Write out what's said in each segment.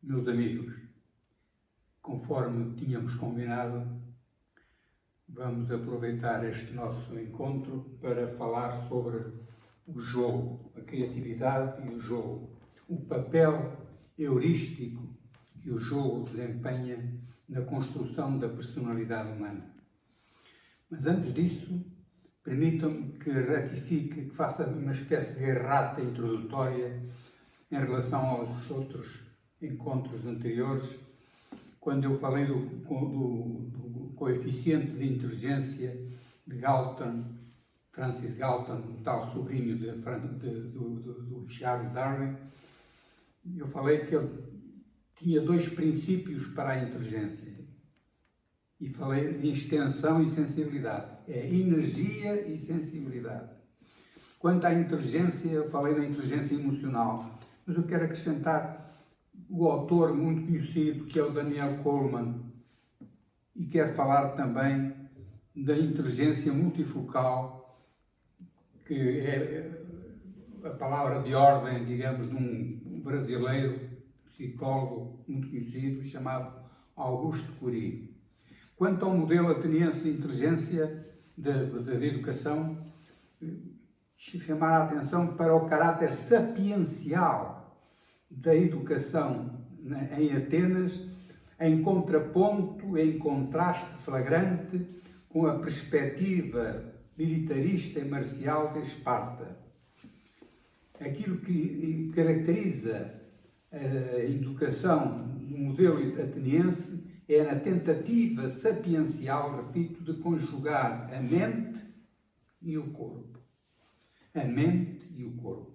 Meus amigos, conforme tínhamos combinado, vamos aproveitar este nosso encontro para falar sobre o jogo, a criatividade e o jogo, o papel heurístico que o jogo desempenha na construção da personalidade humana. Mas antes disso, permitam-me que ratifique, que faça uma espécie de errata introdutória em relação aos outros encontros anteriores, quando eu falei do coeficiente de inteligência de Galton, Francis Galton, o tal sobrinho do Charles Darwin. Eu falei que ele tinha dois princípios para a inteligência. E falei de extensão e sensibilidade. É energia e sensibilidade. Quanto à inteligência, eu falei da inteligência emocional. Mas eu quero acrescentar o autor muito conhecido, que é o Daniel Goleman, e quero falar também da inteligência multifocal, que é a palavra de ordem, digamos, de um brasileiro, psicólogo muito conhecido, chamado Augusto Cury. Quanto ao modelo ateniense de inteligência da educação, chamar a atenção para o caráter sapiencial da educação em Atenas, em contraponto, em contraste flagrante com a perspectiva militarista e marcial de Esparta. Aquilo que caracteriza a educação do modelo ateniense é na tentativa sapiencial, repito, de conjugar a mente e o corpo. A mente e o corpo.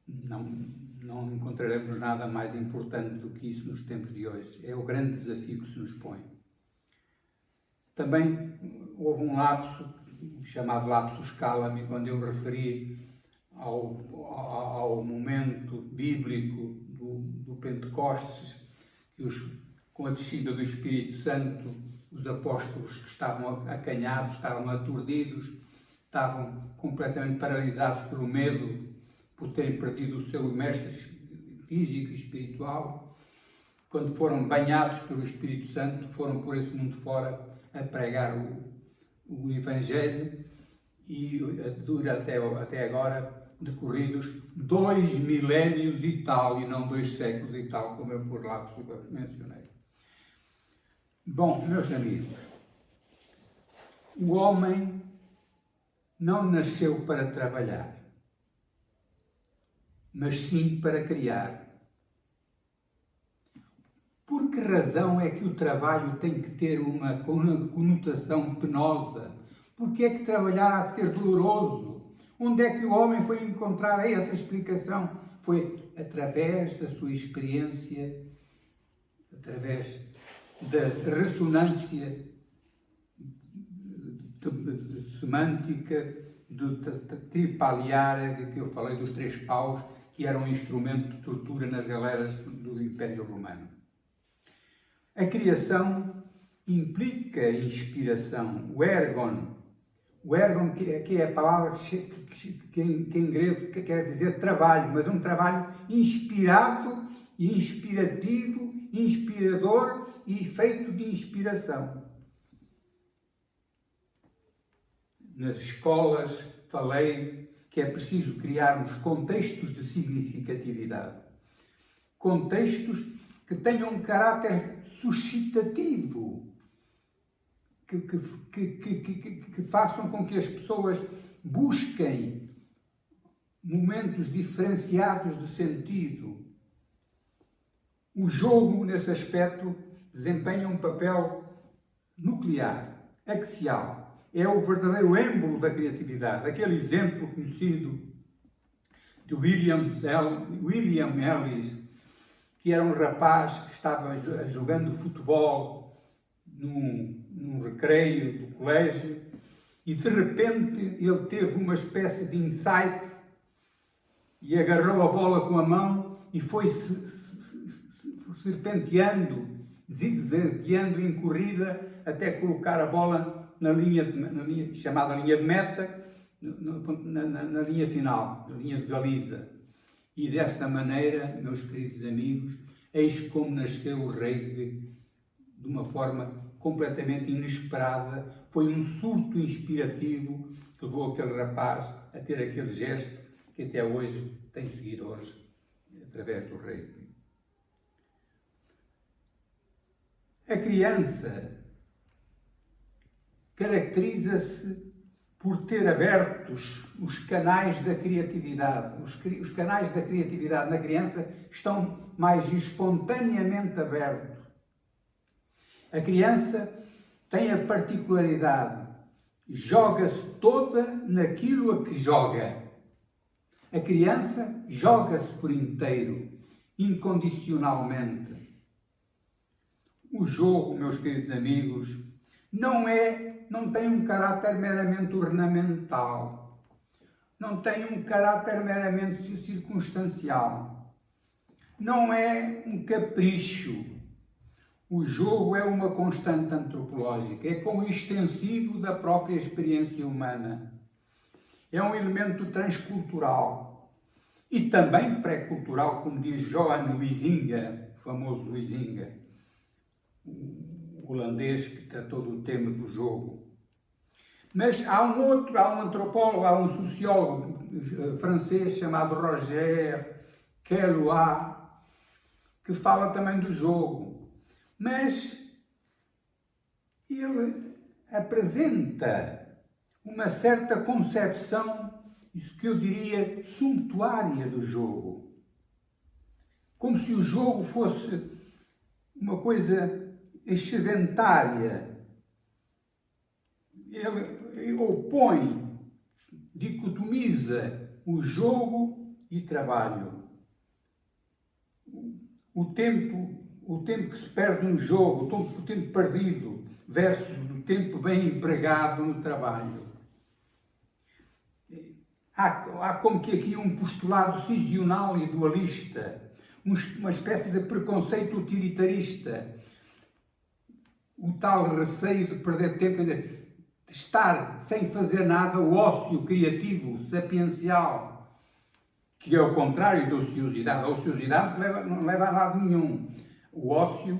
Não encontraremos nada mais importante do que isso nos tempos de hoje. É o grande desafio que se nos põe. Também houve um lapso, chamado lapsus calami, quando eu me referi ao momento bíblico do Pentecostes, que com a descida do Espírito Santo, os apóstolos que estavam acanhados, estavam aturdidos, estavam completamente paralisados pelo medo, por terem perdido o seu mestre físico e espiritual. Quando foram banhados pelo Espírito Santo, foram por esse mundo fora a pregar o Evangelho, e dura até agora, decorridos 2 milénios e tal, e não 2 séculos e tal, como eu por lá mencionei. Bom, meus amigos, o homem não nasceu para trabalhar, mas sim para criar. Por que razão é que o trabalho tem que ter uma conotação penosa? Por que é que trabalhar há de ser doloroso? Onde é que o homem foi encontrar essa explicação? Foi através da sua experiência, através da ressonância semântica, do tripaliare, de que eu falei, dos 3 paus, que era um instrumento de tortura nas galeras do Império Romano. A criação implica inspiração, o ergon, que é a palavra que em grego quer dizer trabalho, mas um trabalho inspirado, inspirativo, inspirador e feito de inspiração. Nas escolas falei que é preciso criarmos contextos de significatividade. Contextos que tenham um caráter suscitativo, que façam com que as pessoas busquem momentos diferenciados de sentido. O jogo, nesse aspecto, desempenha um papel nuclear, axial. É o verdadeiro êmbolo da criatividade. Aquele exemplo conhecido de William Ellis, que era um rapaz que estava jogando futebol num recreio do colégio, e de repente ele teve uma espécie de insight e agarrou a bola com a mão e foi serpenteando, zigue-zagueando em corrida até colocar a bola na linha chamada linha de meta, na linha final, na linha de baliza. E desta maneira, meus queridos amigos, eis como nasceu o rugby de uma forma completamente inesperada. Foi um surto inspirativo que levou aquele rapaz a ter aquele gesto que até hoje tem seguidores através do rugby. A criança caracteriza-se por ter abertos os canais da criatividade. Os canais da criatividade na criança estão mais espontaneamente abertos. A criança tem a particularidade, joga-se toda naquilo a que joga. A criança joga-se por inteiro, incondicionalmente. O jogo, meus queridos amigos, não tem um caráter meramente ornamental, não tem um caráter meramente circunstancial, não é um capricho. O jogo é uma constante antropológica, é coextensivo da própria experiência humana. É um elemento transcultural e também pré-cultural, como diz Johan Huizinga, o famoso Huizinga, o holandês que tratou do tema do jogo. Mas há um antropólogo, há um sociólogo francês chamado Roger Caillois, que fala também do jogo. Mas ele apresenta uma certa concepção, isso que eu diria, sumptuária do jogo. Como se o jogo fosse uma coisa excedentária. Ele opõe, dicotomiza o jogo e trabalho. O tempo que se perde no jogo, o tempo perdido, versus o tempo bem empregado no trabalho. Há como que aqui um postulado cisional e dualista, uma espécie de preconceito utilitarista, o tal receio de perder tempo, de estar sem fazer nada, o ócio criativo, sapiencial, que é o contrário da ociosidade. A ociosidade não leva a lado nenhum. O ócio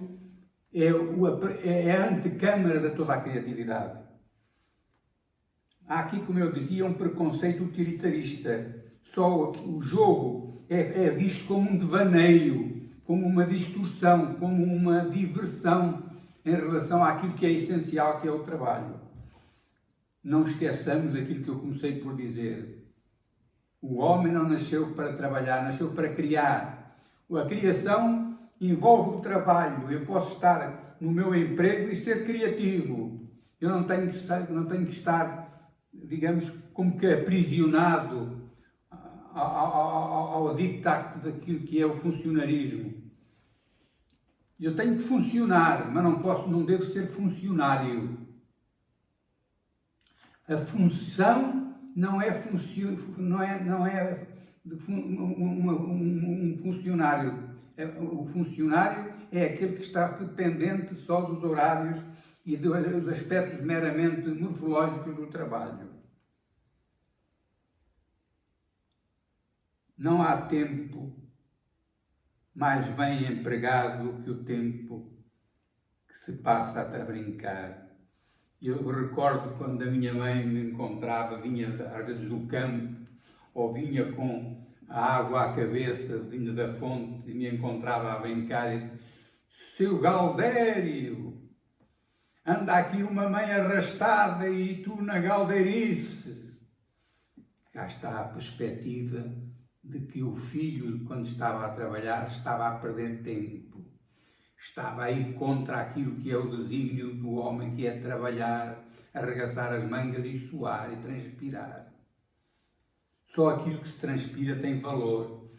é a antecâmara de toda a criatividade. Há aqui, como eu dizia, um preconceito utilitarista. Só o jogo é visto como um devaneio, como uma distorção, como uma diversão em relação àquilo que é essencial, que é o trabalho. Não esqueçamos daquilo que eu comecei por dizer. O homem não nasceu para trabalhar, nasceu para criar. A criação envolve o trabalho. Eu posso estar no meu emprego e ser criativo. Eu não tenho que estar, digamos, como que aprisionado ao dictato daquilo que é o funcionarismo. Eu tenho que funcionar, mas não devo ser funcionário. A função não é um funcionário. O funcionário é aquele que está dependente só dos horários e dos aspectos meramente morfológicos do trabalho. Não há tempo mais bem empregado que o tempo que se passa a brincar. Eu recordo quando a minha mãe me encontrava, vinha às vezes do campo, ou vinha com a água à cabeça, vinha da fonte, e me encontrava a brincar e disse: "Seu Galdério, anda aqui uma mãe arrastada e tu na galdeirice." Cá está a perspectiva de que o filho, quando estava a trabalhar, estava a perder tempo. Estava a ir contra aquilo que é o desígnio do homem, que é trabalhar, arregaçar as mangas e suar e transpirar. Só aquilo que se transpira tem valor.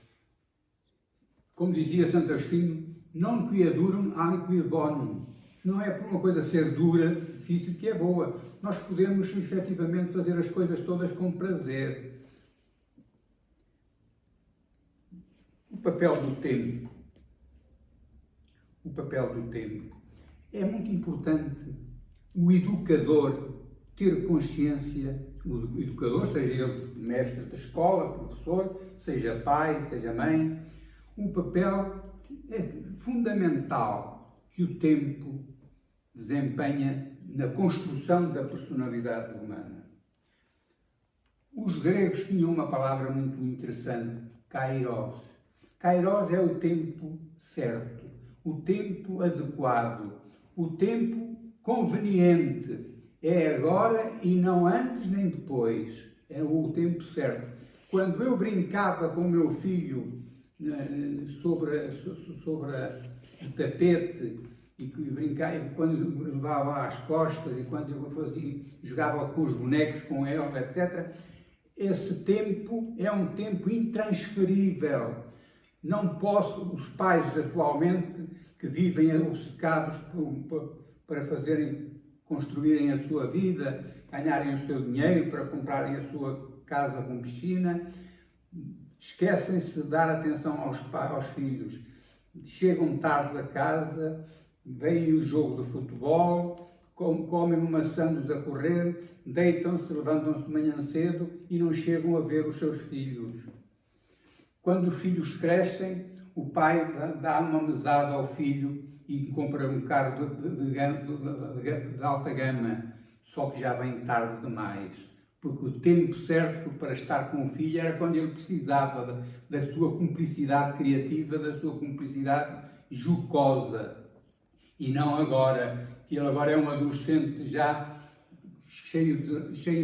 Como dizia Santo Agostinho, non quia durum aliquid bonum. Não é por uma coisa ser dura, difícil, que é boa. Nós podemos, efetivamente, fazer as coisas todas com prazer. O papel do tempo. O papel do tempo. É muito importante o educador ter consciência, o educador, seja ele mestre de escola, professor, seja pai, seja mãe, um papel fundamental que o tempo desempenha na construção da personalidade humana. Os gregos tinham uma palavra muito interessante, kairos. Kairos é o tempo certo, o tempo adequado, o tempo conveniente. É agora e não antes nem depois. É o tempo certo. Quando eu brincava com o meu filho sobre o tapete, e brincava, quando levava às costas, e quando eu jogava com os bonecos com ele, etc., esse tempo é um tempo intransferível. Não posso, os pais atualmente que vivem obcecados para construírem a sua vida, ganharem o seu dinheiro para comprarem a sua casa com piscina, esquecem-se de dar atenção aos filhos. Chegam tarde a casa, veem o jogo de futebol, comem uma sandes a correr, deitam-se, levantam-se de manhã cedo e não chegam a ver os seus filhos. Quando os filhos crescem, o pai dá uma mesada ao filho e compra um carro de alta gama, só que já vem tarde demais, porque o tempo certo para estar com o filho era quando ele precisava da sua cumplicidade criativa, da sua cumplicidade jocosa, e não agora, que ele agora é um adolescente já cheio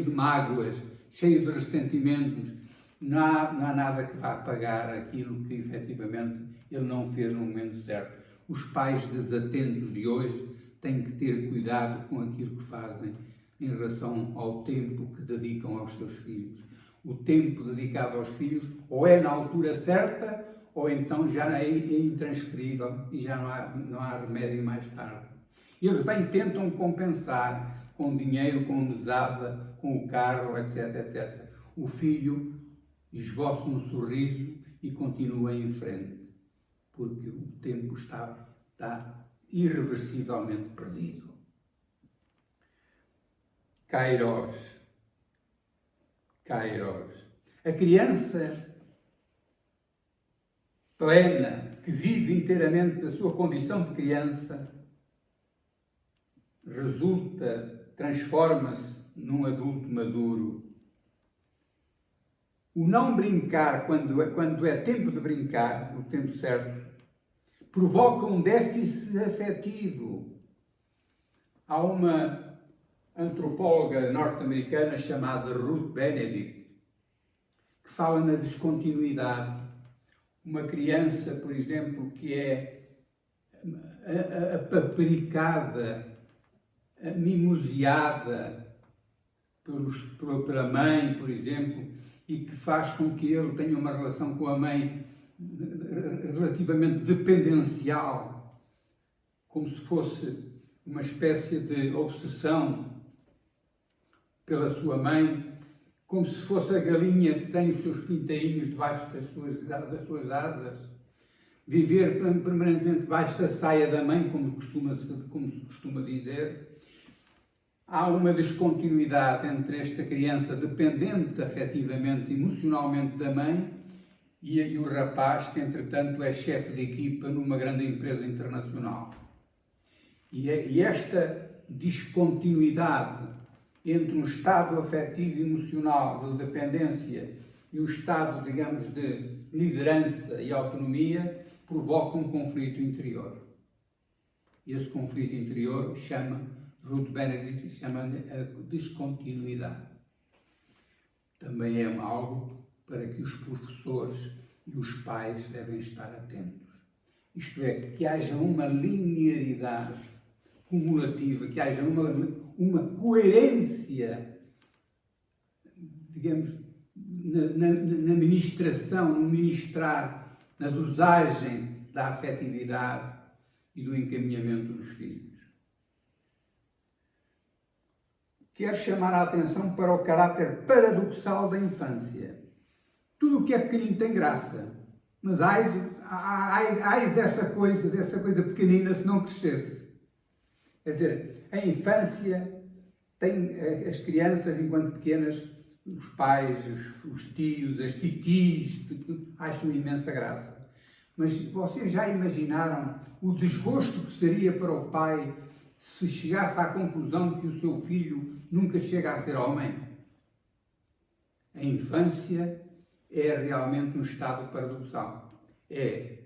de mágoas, cheio de ressentimentos. Não há nada que vá pagar aquilo que efetivamente ele não fez no momento certo. Os pais desatentos de hoje têm que ter cuidado com aquilo que fazem em relação ao tempo que dedicam aos seus filhos. O tempo dedicado aos filhos ou é na altura certa ou então já é intransferível e já não há remédio mais tarde. Eles bem tentam compensar com dinheiro, com mesada, com o carro, etc, etc. O filho esboça um sorriso e continua em frente, porque o tempo está irreversivelmente perdido. Kairos. A criança plena, que vive inteiramente da sua condição de criança, transforma-se num adulto maduro. O não brincar, quando é tempo de brincar, no tempo certo, provoca um déficit afetivo. Há uma antropóloga norte-americana chamada Ruth Benedict, que fala na descontinuidade. Uma criança, por exemplo, que é apaparicada, mimoseada pela mãe, por exemplo, e que faz com que ele tenha uma relação com a mãe relativamente dependencial, como se fosse uma espécie de obsessão pela sua mãe, como se fosse a galinha que tem os seus pintainhos debaixo das suas asas, viver permanentemente debaixo da saia da mãe, como se costuma dizer. Há uma descontinuidade entre esta criança dependente afetivamente, emocionalmente da mãe e o rapaz que, entretanto, é chefe de equipa numa grande empresa internacional. E esta descontinuidade entre um estado afetivo e emocional de dependência e o estado, digamos, de liderança e autonomia provoca um conflito interior. E esse conflito interior Ruth Benedict chama-lhe a descontinuidade. Também é algo para que os professores e os pais devem estar atentos. Isto é, que haja uma linearidade cumulativa, que haja uma coerência, digamos, na ministração, no ministrar, na dosagem da afetividade e do encaminhamento dos filhos. Quero chamar a atenção para o caráter paradoxal da infância. Tudo o que é pequenino tem graça, mas ai dessa coisa pequenina se não crescesse. Quer dizer, a infância tem, as crianças, enquanto pequenas, os pais, os tios, as titis, acho uma imensa graça. Mas vocês já imaginaram o desgosto que seria para o pai se chegasse à conclusão que o seu filho nunca chega a ser homem? A infância é realmente um estado paradoxal. É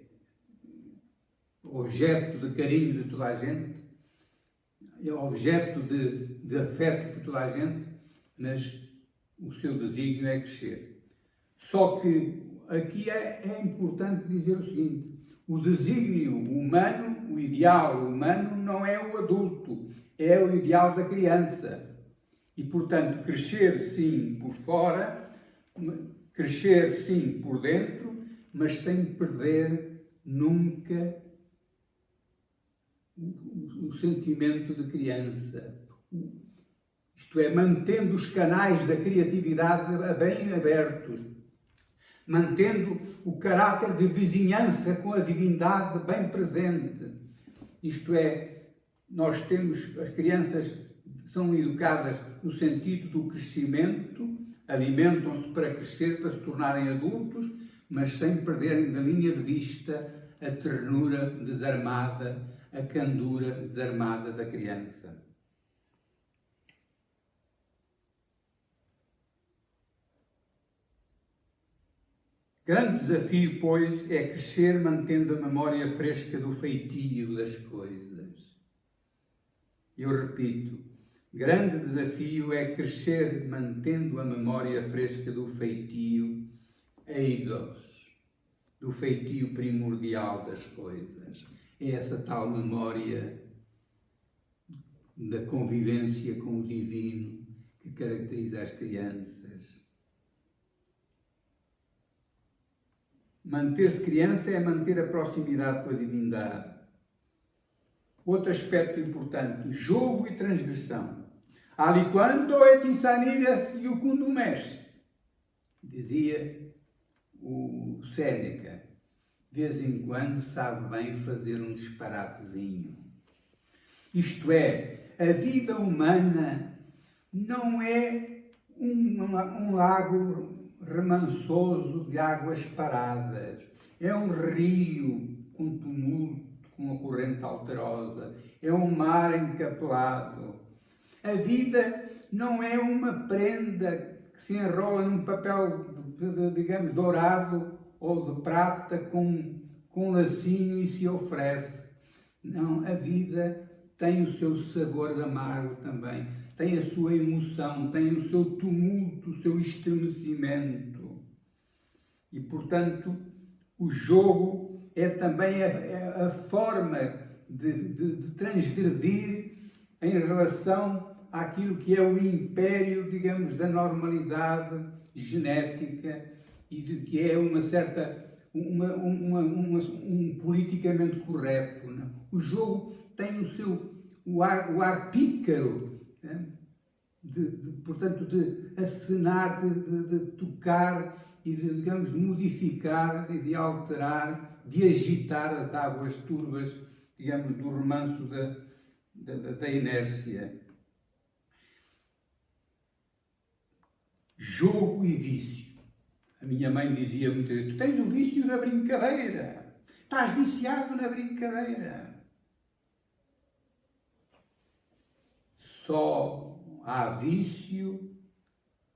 objeto de carinho de toda a gente, é objeto de afeto por toda a gente, mas o seu desígnio é crescer. Só que aqui é importante dizer o seguinte: o desígnio humano, o ideal humano, não é o adulto, é o ideal da criança. E, portanto, crescer sim por fora, crescer sim por dentro, mas sem perder nunca o sentimento de criança. Isto é, mantendo os canais da criatividade bem abertos, mantendo o caráter de vizinhança com a divindade bem presente. Isto é, nós temos, as crianças são educadas no sentido do crescimento, alimentam-se para crescer, para se tornarem adultos, mas sem perderem da linha de vista a ternura desarmada, a candura desarmada da criança. Grande desafio, pois, é crescer mantendo a memória fresca do feitio das coisas. Eu repito, grande desafio é crescer mantendo a memória fresca do feitio eidos, do feitio primordial das coisas. É essa tal memória da convivência com o divino que caracteriza as crianças. Manter-se criança é manter a proximidade com a divindade. Outro aspecto importante, jogo e transgressão. Aliquando et insaniras iucundum est, dizia o Séneca. De vez em quando sabe bem fazer um disparatezinho. Isto é, a vida humana não é um lago remansoso de águas paradas. É um rio com tumulto, com uma corrente alterosa. É um mar encapelado. A vida não é uma prenda que se enrola num papel, digamos, dourado ou de prata com um lacinho e se oferece. Não, a vida tem o seu sabor amargo também, tem a sua emoção, tem o seu tumulto, o seu estremecimento. E, portanto, o jogo é também a forma de transgredir em relação àquilo que é o império, digamos, da normalidade genética e de que é uma certa, um politicamente correto. Não? O jogo tem o ar pícaro, né? Portanto, de acenar, de tocar e de, digamos, de modificar, de alterar, de agitar as águas turbas, digamos, do remanso da inércia. Jogo e vício. A minha mãe dizia muitas vezes: tu tens o vício da brincadeira, estás viciado na brincadeira. Só há vício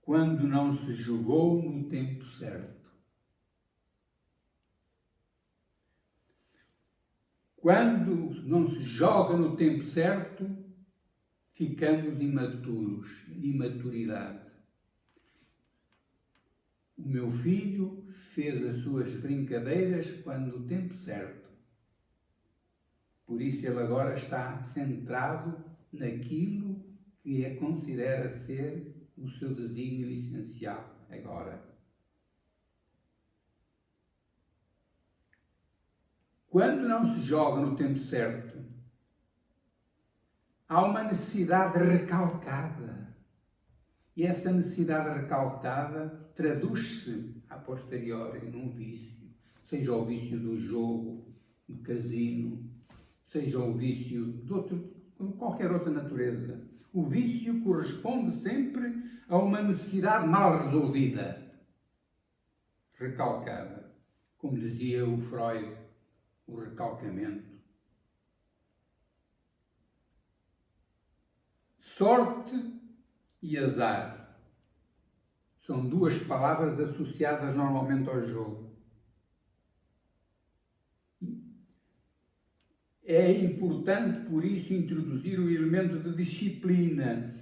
quando não se jogou no tempo certo. Quando não se joga no tempo certo, ficamos imaturos, imaturidade. O meu filho fez as suas brincadeiras quando no tempo certo. Por isso ele agora está centrado naquilo que considera ser o seu desígnio essencial agora. Quando não se joga no tempo certo, há uma necessidade recalcada. E essa necessidade recalcada traduz-se a posteriori num vício. Seja o vício do jogo, do casino, seja o vício de qualquer outra natureza. O vício corresponde sempre a uma necessidade mal resolvida, recalcada. Como dizia o Freud, o recalcamento. Sorte e azar são duas palavras associadas normalmente ao jogo. É importante, por isso, introduzir o elemento de disciplina,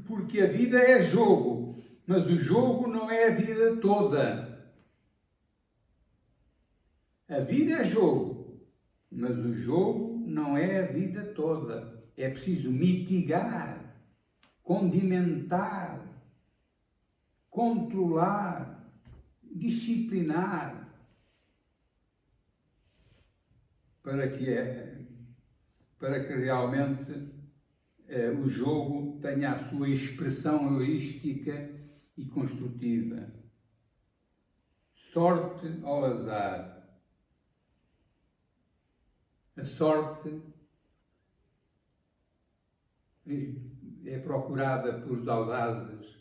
porque a vida é jogo, mas o jogo não é a vida toda. A vida é jogo, mas o jogo não é a vida toda. É preciso mitigar, condimentar, controlar, disciplinar, para que realmente o jogo tenha a sua expressão heurística e construtiva. Sorte ao azar. A sorte é procurada pelos audazes.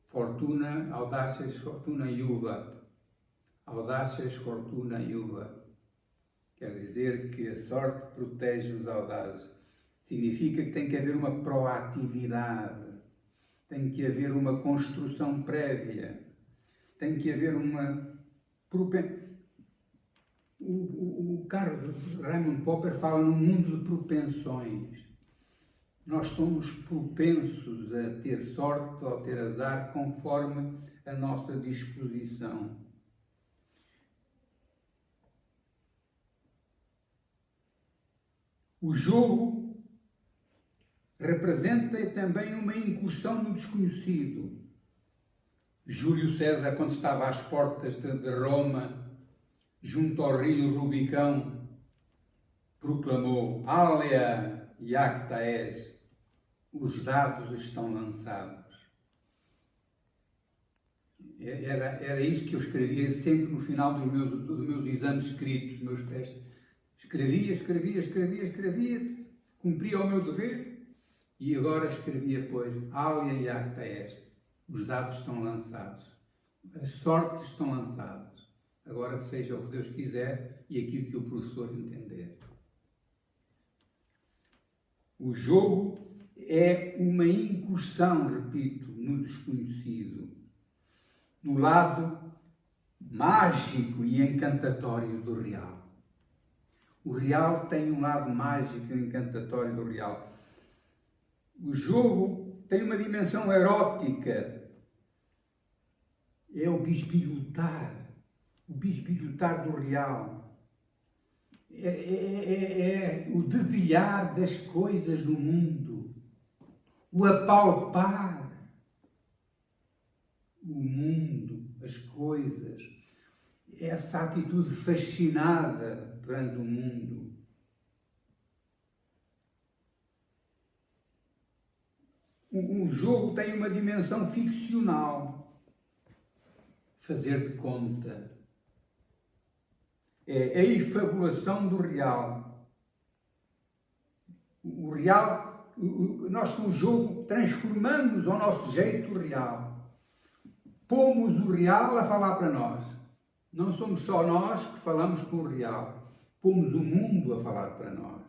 Fortuna, audaces, fortuna iuvat. Audaces, fortuna iuvat. Quer dizer que a sorte protege os audazes. Significa que tem que haver uma proatividade, tem que haver uma construção prévia, tem que haver uma... O Carlos Raymond Popper fala num mundo de propensões. Nós somos propensos a ter sorte ou ter azar conforme a nossa disposição. O jogo representa também uma incursão no desconhecido. Júlio César, quando estava às portas de Roma, junto ao rio Rubicão, proclamou: Alia iacta es, os dados estão lançados. Era isso que eu escrevia sempre no final dos meus exames escritos, dos meus testes. Escrevia, cumpria o meu dever e agora escrevia, pois, Alia iacta est, os dados estão lançados, as sortes estão lançadas. Agora seja o que Deus quiser e aquilo que o professor entender. O jogo é uma incursão, repito, no desconhecido, no lado mágico e encantatório do real. O real tem um lado mágico e encantatório do real. O jogo tem uma dimensão erótica. É o bisbilhotar do real. É o dedilhar das coisas do mundo, o apalpar o mundo, as coisas, essa atitude fascinada perante o mundo. O jogo tem uma dimensão ficcional, fazer de conta. É a efabulação do real. O real, nós com o jogo transformamos ao nosso jeito o real. Pomos o real a falar para nós. Não somos só nós que falamos com o real. Pomos o mundo a falar para nós.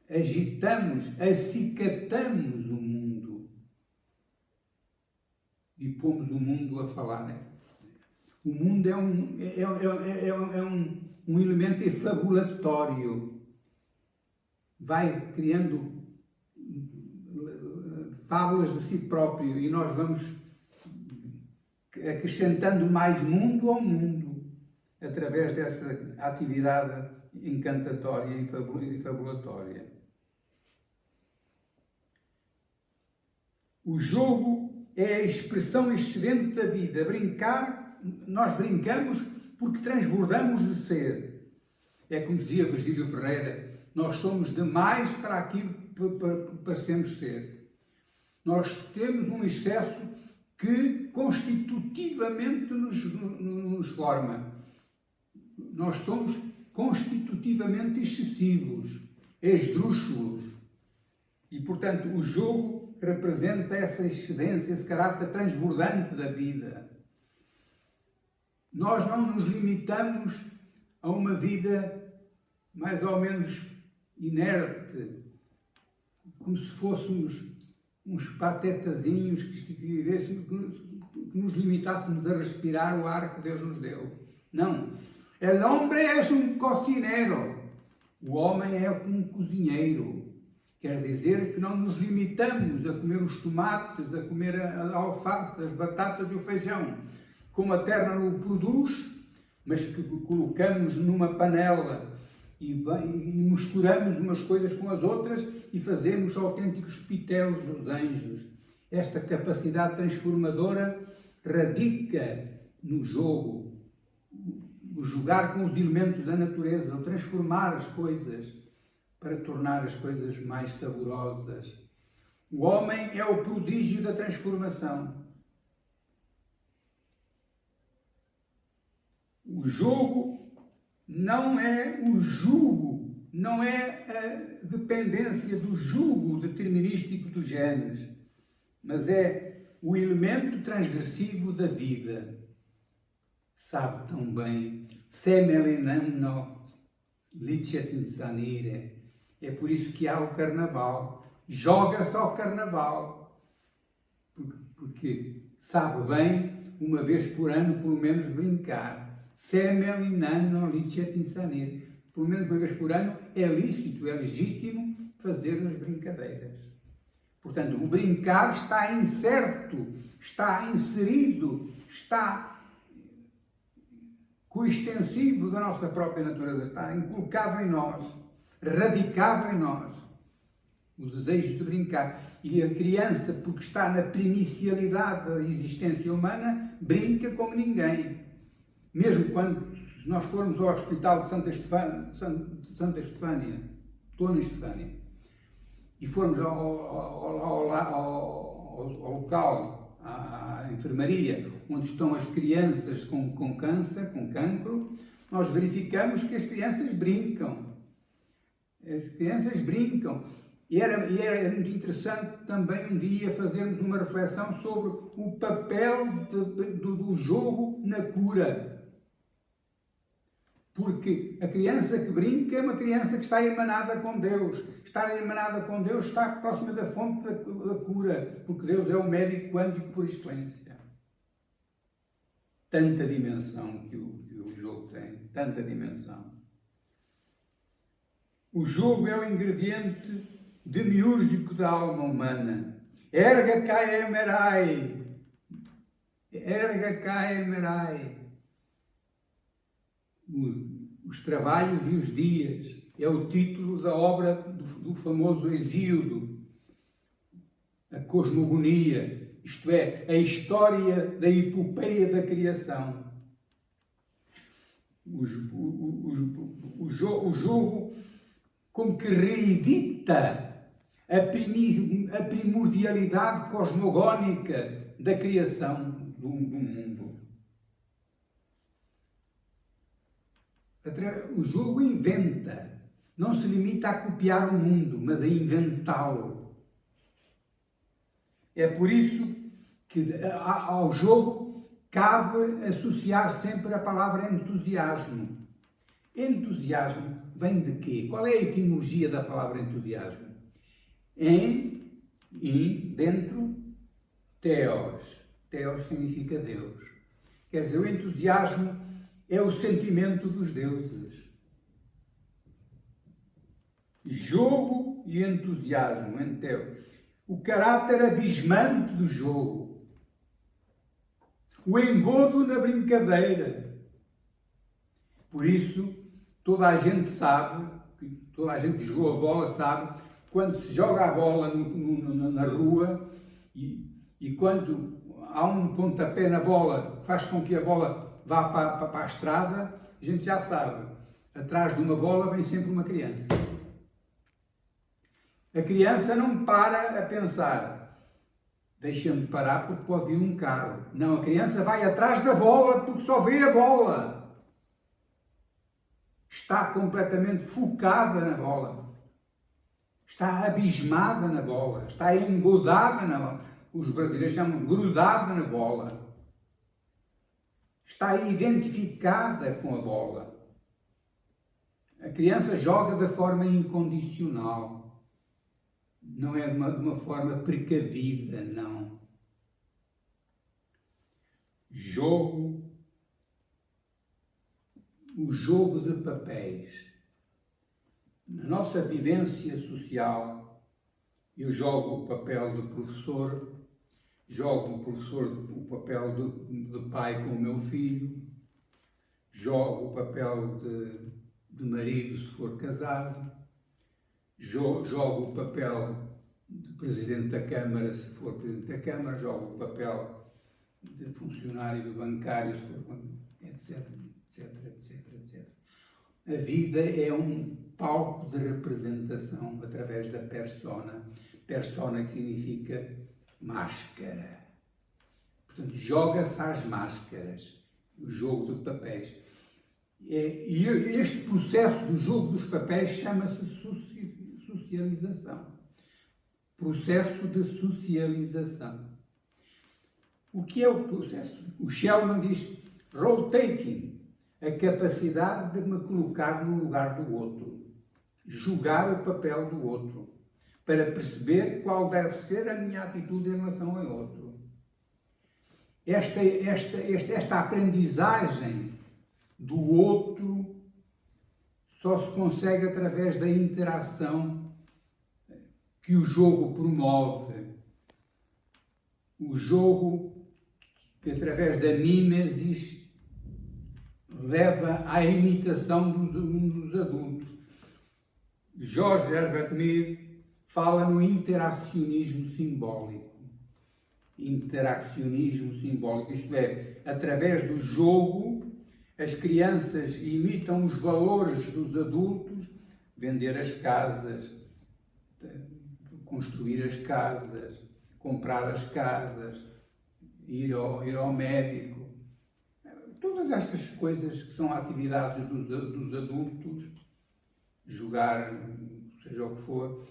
Agitamos, acicatamos o mundo. E pomos o mundo a falar, né? O mundo é um elemento efabulatório. Vai criando fábulas de si próprio e nós vamos acrescentando mais mundo ao mundo através dessa atividade encantatória e fabulatória. O jogo é a expressão excelente da vida. Nós brincamos porque transbordamos de ser. É como dizia Virgílio Ferreira, nós somos demais para aquilo que parecemos ser. Nós temos um excesso que constitutivamente nos forma. Nós somos constitutivamente excessivos. esdrúxulos. E, portanto, o jogo representa essa excedência, esse caráter transbordante da vida. Nós não nos limitamos a uma vida mais ou menos inerte, como se fôssemos uns patetazinhos que nos limitássemos a respirar o ar que Deus nos deu. Não. El hombre es un cocinero. O homem é um cozinheiro. Quer dizer que não nos limitamos a comer os tomates, a comer a alface, as batatas e o feijão, como a terra o produz, mas que colocamos numa panela e misturamos umas coisas com as outras e fazemos autênticos pitéus dos anjos. Esta capacidade transformadora radica no jogo, o jogar com os elementos da natureza, o transformar as coisas para tornar as coisas mais saborosas. O homem é o prodígio da transformação. O jogo não é o jugo, não é a dependência do jugo determinístico dos genes, mas é o elemento transgressivo da vida. Sabe tão bem, semelinamno licet insanire. É por isso que há o carnaval. Joga-se ao carnaval. Porque sabe bem, uma vez por ano, pelo menos, brincar. Semelinamno licet insanire. Pelo menos uma vez por ano é lícito, é legítimo fazer as brincadeiras. Portanto, o brincar está incerto, está inserido, está coextensivo da nossa própria natureza, está inculcado em nós, radicado em nós, o desejo de brincar. E a criança, porque está na primicialidade da existência humana, brinca como ninguém. Mesmo quando nós formos ao hospital de Santa Estefânia, Dona Estefânia, e formos ao local, à enfermaria, onde estão as crianças com câncer, com cancro, nós verificamos que as crianças brincam. As crianças brincam. E era muito interessante também um dia fazermos uma reflexão sobre o papel do jogo na cura. Porque a criança que brinca é uma criança que está emanada com Deus. Estar emanada com Deus está próxima da fonte da cura, porque Deus é o médico quântico por excelência. Tanta dimensão que o jogo tem, tanta dimensão. O jogo é o ingrediente demiúrgico da alma humana. Erga cae emerai. Erga cae emerai. Os trabalhos e os dias é o título da obra do famoso Hesíodo, a cosmogonia, isto é, a história da epopeia da criação. O jogo como que reedita a primordialidade cosmogónica da criação do mundo. O jogo inventa, não se limita a copiar o mundo, mas a inventá-lo. É por isso que ao jogo cabe associar sempre a palavra entusiasmo. Entusiasmo vem de quê? Qual é a etimologia da palavra entusiasmo? Dentro, theos. Theos significa Deus. Quer dizer, o entusiasmo é o sentimento dos deuses. Jogo e entusiasmo, então. O caráter abismante do jogo. O engodo na brincadeira. Por isso, toda a gente sabe, toda a gente que jogou a bola sabe, quando se joga a bola na rua e quando há um pontapé na bola, faz com que a bola vá para a estrada, a gente já sabe, atrás de uma bola vem sempre uma criança. A criança não para a pensar, deixa-me parar porque pode vir um carro. Não, a criança vai atrás da bola porque só vê a bola. Está completamente focada na bola. está abismada na bola, está engodada na bola. Os brasileiros chamam grudada na bola. Está identificada com a bola. A criança joga da forma incondicional. Não é de uma forma precavida, não. O jogo de papéis. Na nossa vivência social, eu jogo o papel de professor, jogo o papel de pai com o meu filho, jogo o papel de marido se for casado, jogo o papel de presidente da Câmara se for presidente da Câmara, jogo o papel de funcionário do bancário se for, etc, etc, etc, etc. A vida é um palco de representação através da persona. Persona que significa máscara. Portanto, joga-se às máscaras. O jogo de papéis. E este processo do jogo dos papéis chama-se socialização. Processo de socialização. O que é o processo? O Shellman diz role-taking. A capacidade de me colocar no lugar do outro, jogar o papel do outro, para perceber qual deve ser a minha atitude em relação ao outro. Esta aprendizagem do outro só se consegue através da interação que o jogo promove. O jogo que, através da mimesis, leva à imitação dos adultos. George Herbert Mead fala no interacionismo simbólico. Interacionismo simbólico, isto é, através do jogo, as crianças imitam os valores dos adultos, vender as casas, construir as casas, comprar as casas, ir ao médico. Todas estas coisas que são atividades dos adultos, jogar, seja o que for,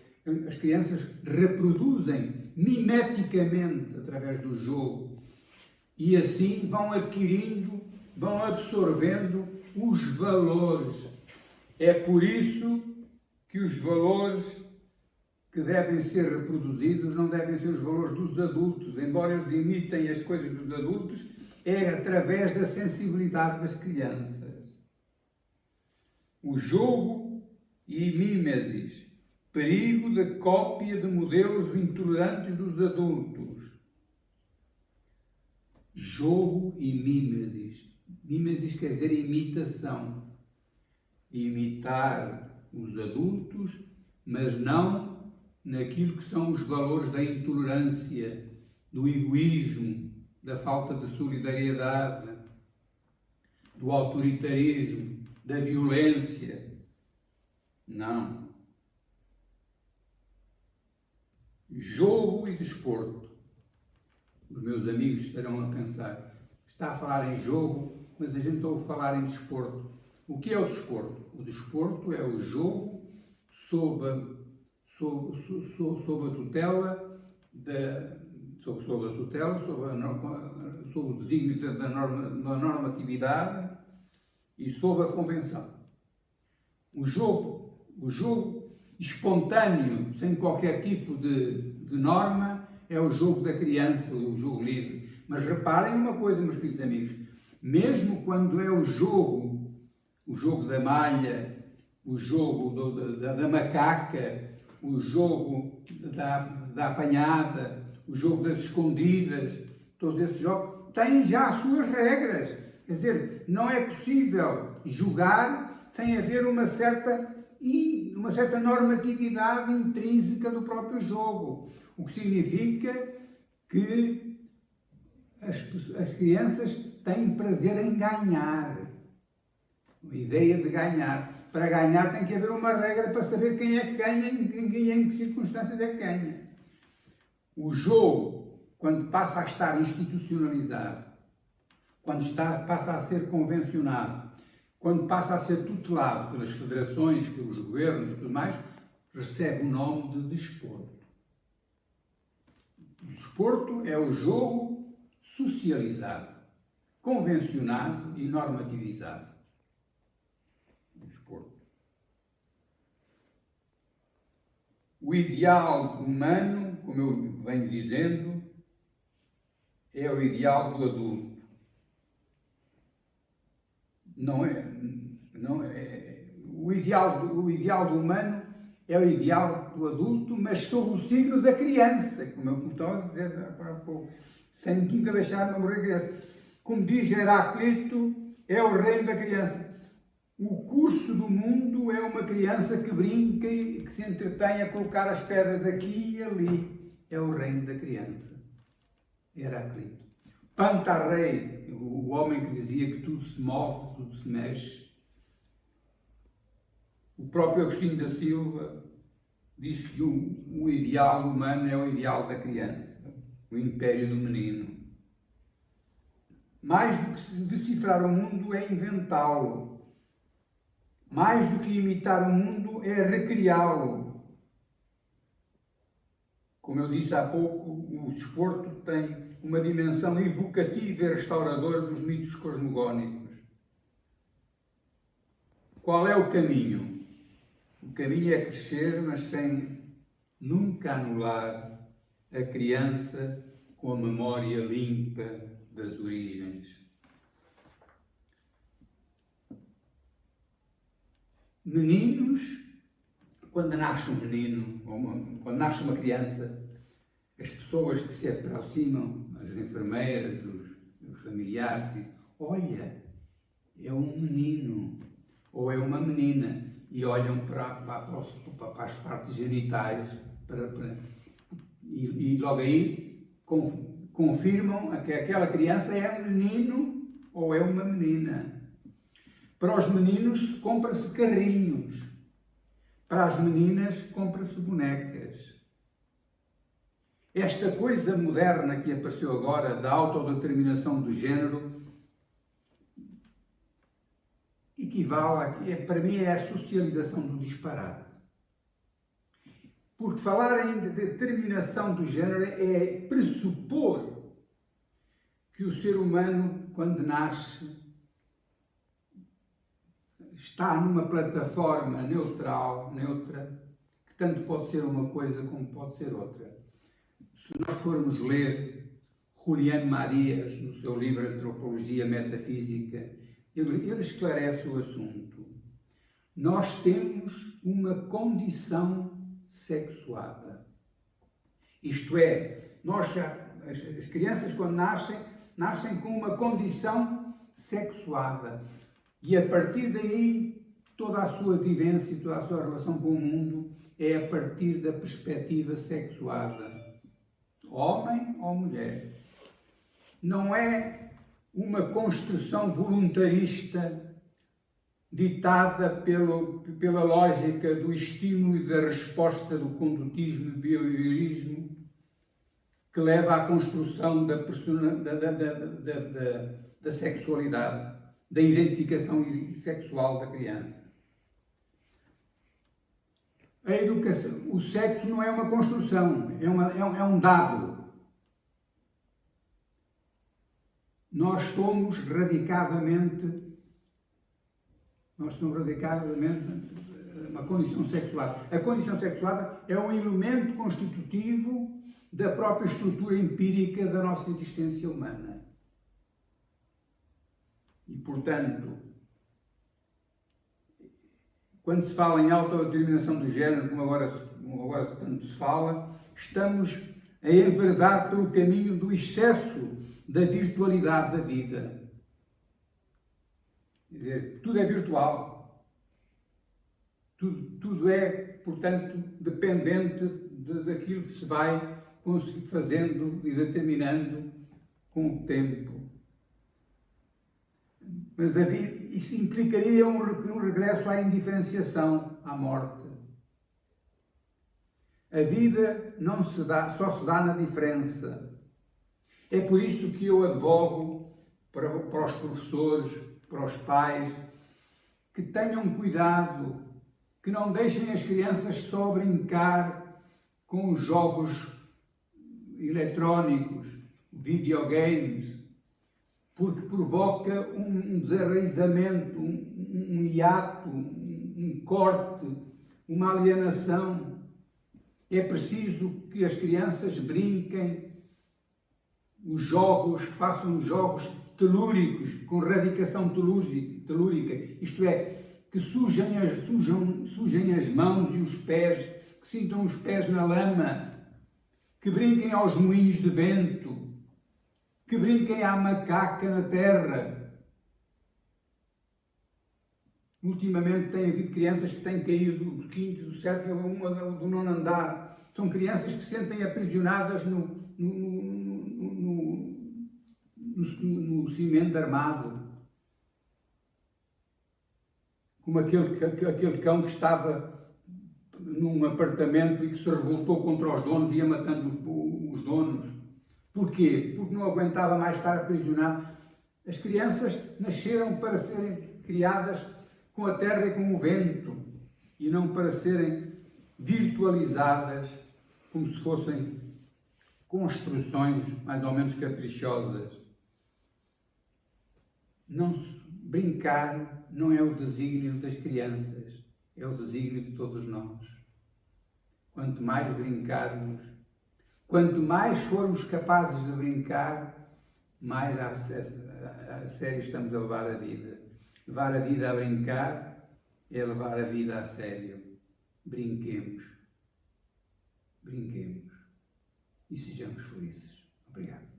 as crianças reproduzem mimeticamente através do jogo e assim vão adquirindo, vão absorvendo os valores. É por isso que os valores que devem ser reproduzidos não devem ser os valores dos adultos, embora eles imitem as coisas dos adultos, é através da sensibilidade das crianças. O jogo e mimesis, perigo de cópia de modelos intolerantes dos adultos. Jogo e mimesis. Mimesis quer dizer imitação. Imitar os adultos, mas não naquilo que são os valores da intolerância, do egoísmo, da falta de solidariedade, do autoritarismo, da violência. Não. Jogo e desporto. Os meus amigos estarão a pensar, está a falar em jogo, mas a gente está a falar em desporto. O que é o desporto? O desporto é o jogo sob a tutela sob o desígnio da normatividade e sob a convenção. O jogo espontâneo, sem qualquer tipo de norma, é o jogo da criança, o jogo livre. Mas reparem uma coisa, meus queridos amigos, mesmo quando é o jogo da malha, o jogo da macaca, o jogo da apanhada, o jogo das escondidas, todos esses jogos, têm já as suas regras. Quer dizer, não é possível jogar sem haver uma certa normatividade intrínseca do próprio jogo. O que significa que as crianças têm prazer em ganhar. A ideia de ganhar. Para ganhar tem que haver uma regra para saber quem é que ganha e em que circunstâncias é que ganha. O jogo, quando passa a estar institucionalizado, quando passa a ser convencionado, quando passa a ser tutelado pelas federações, pelos governos e tudo mais, recebe o nome de desporto. O desporto é o jogo socializado, convencionado e normativizado. O desporto. O ideal humano, como eu venho dizendo, é o ideal do adulto. Não é, o ideal do humano é o ideal do adulto, mas sob o signo da criança, como eu estava a dizer há pouco, sem nunca deixar de morrer criança. Como diz Heráclito, é o reino da criança. O curso do mundo é uma criança que brinca e que se entretém a colocar as pedras aqui e ali. É o reino da criança. Heráclito. Pantarrei, o homem que dizia que tudo se move, tudo se mexe. O próprio Agostinho da Silva diz que o ideal humano é o ideal da criança, o império do menino. Mais do que decifrar o mundo é inventá-lo. Mais do que imitar o mundo é recriá-lo. Como eu disse há pouco, o desporto tem uma dimensão evocativa e restauradora dos mitos cosmogónicos. Qual é o caminho? O caminho é crescer, mas sem nunca anular a criança com a memória limpa das origens. Meninos, quando nasce um menino, quando nasce uma criança, as pessoas que se aproximam, as enfermeiras, os familiares, dizem: olha, é um menino, ou é uma menina, e olham para as partes genitais, e logo aí confirmam que aquela criança é um menino ou é uma menina. Para os meninos, compra-se carrinhos. Para as meninas, compra-se bonecas. Esta coisa moderna que apareceu agora, da autodeterminação do género, equivale, para mim, é a socialização do disparate. Porque falar em determinação do género é pressupor que o ser humano, quando nasce, está numa plataforma neutra, que tanto pode ser uma coisa como pode ser outra. Se nós formos ler Julián Marías, no seu livro Antropologia Metafísica, ele esclarece o assunto. Nós temos uma condição sexuada. Isto é, as crianças, quando nascem com uma condição sexuada. E a partir daí, toda a sua vivência e toda a sua relação com o mundo é a partir da perspectiva sexuada. Homem ou mulher. Não é uma construção voluntarista ditada pela lógica do estímulo e da resposta do condutismo e behaviorismo que leva à construção da sexualidade, da identificação sexual da criança. A educação, o sexo não é uma construção, é um dado. Nós somos radicadamente uma condição sexuada. A condição sexuada é um elemento constitutivo da própria estrutura empírica da nossa existência humana. E, portanto, quando se fala em autodeterminação do género, como agora tanto se fala, estamos a enverdar pelo caminho do excesso da virtualidade da vida. Quer dizer, tudo é virtual. Tudo é, portanto, dependente daquilo que se vai fazendo e determinando com o tempo. Mas isso implicaria um regresso à indiferenciação, à morte. A vida só se dá na diferença. É por isso que eu advogo para os professores, para os pais, que tenham cuidado que não deixem as crianças só brincar com os jogos eletrónicos, videogames, porque provoca um desarraizamento, um hiato, um corte, uma alienação. É preciso que as crianças brinquem os jogos, que façam jogos telúricos, com radicação telúrica, isto é, que sujem as mãos e os pés, que sintam os pés na lama, que brinquem aos moinhos de vento, que brinquem à macaca na terra. Ultimamente tem havido crianças que têm caído do quinto, do sétimo, do nono andar. São crianças que se sentem aprisionadas no cimento armado. Como aquele cão que estava num apartamento e que se revoltou contra os donos e ia matando os donos. Porquê? Porque não aguentava mais estar aprisionado. As crianças nasceram para serem criadas com a terra e com o vento e não para serem virtualizadas como se fossem construções mais ou menos caprichosas. Brincar não é o desígnio das crianças, é o desígnio de todos nós. Quanto mais brincarmos, quanto mais formos capazes de brincar, mais a sério estamos a levar a vida. Levar a vida a brincar é levar a vida a sério. Brinquemos. Brinquemos. E sejamos felizes. Obrigado.